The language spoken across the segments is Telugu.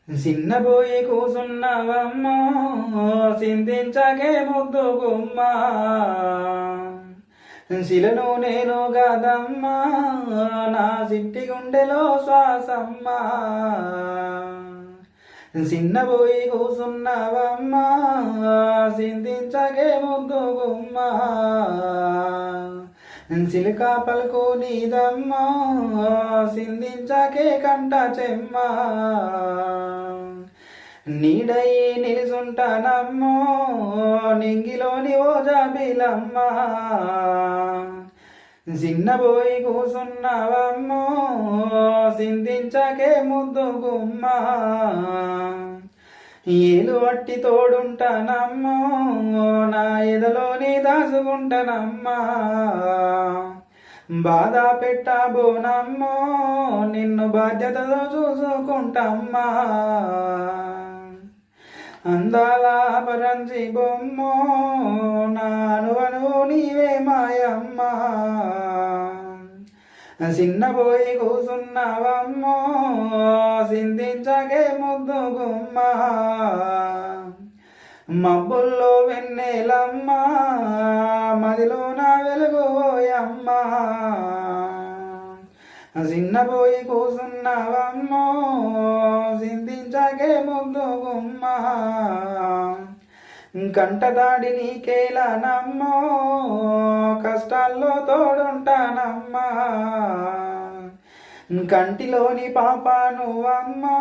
చిన్నబోయి కూసున్నవమ్మో చింతించకే ముద్దు గుమ్మ శిలను నేను గదమ్మా నా సిట్టి గుండెలో శ్వాసమ్మ చిన్నబోయి కూసున్నవమ్మా చింతించకే ముద్దు గుమ్మ చిలుక పలుకు నీదమ్మా సిందించకే కంట చెమ్మ నీడై నిలుసుంటానమ్మో నింగిలోని ఓ జాబిలమ్మ చిన్నబోయి కూసున్నవమ్మో సిందించకే ముద్దు గుమ్మ ఏలు వట్టి తోడుంటానమ్మో నా ఎదలోని దాసుకుంటానమ్మా బాధ పెట్టబోనమ్మో నిన్ను బాధ్యతతో చూసుకుంటమ్మా అందాల పరంజి బొమ్మో నానువను నీవే మాయమ్మా చిన్నబోయి కూసున్నవమ్మో సిందించకే ముద్దు గుమ్మ మబ్బుల్లో వెన్నెలమ్మా మదిలో నా వెలుగుపోయమ్మా చిన్నబోయి కూసున్నవమ్మో సిందించకే ముద్దు గుమ్మ కంటదాడి నీకేలానమ్మో కష్టాల్లో తోడుంటానమ్మా కంటిలోని పాప నువ్వమ్మో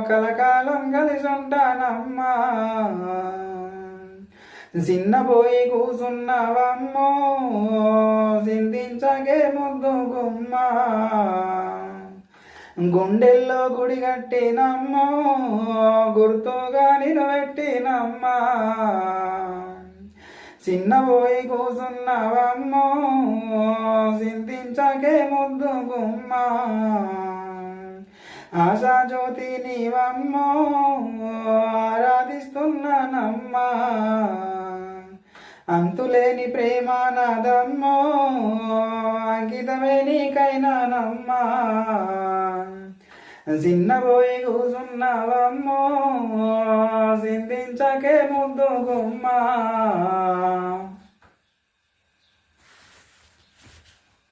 కలకాలం కలిసి ఉంటానమ్మా చిన్నబోయి కూసున్నవమ్మో సిందించగే ముద్దు గుమ్మ గుండెల్లో గుడి కట్టినమ్మో గుర్తుగా నిలబెట్టినమ్మా చిన్నబోయి కూసున్నవమ్మో సింతించకే ముద్దు గుమ్మ ఆశా జ్యోతి నీవమ్మో ఆరాధిస్తున్నానమ్మా అంతులేని ప్రేమ నాదమ్మో అంకితమే నీకైనానమ్మా చిన్నబోయి కూసున్నవమ్మో సిందించకే ముద్దు గుమ్మ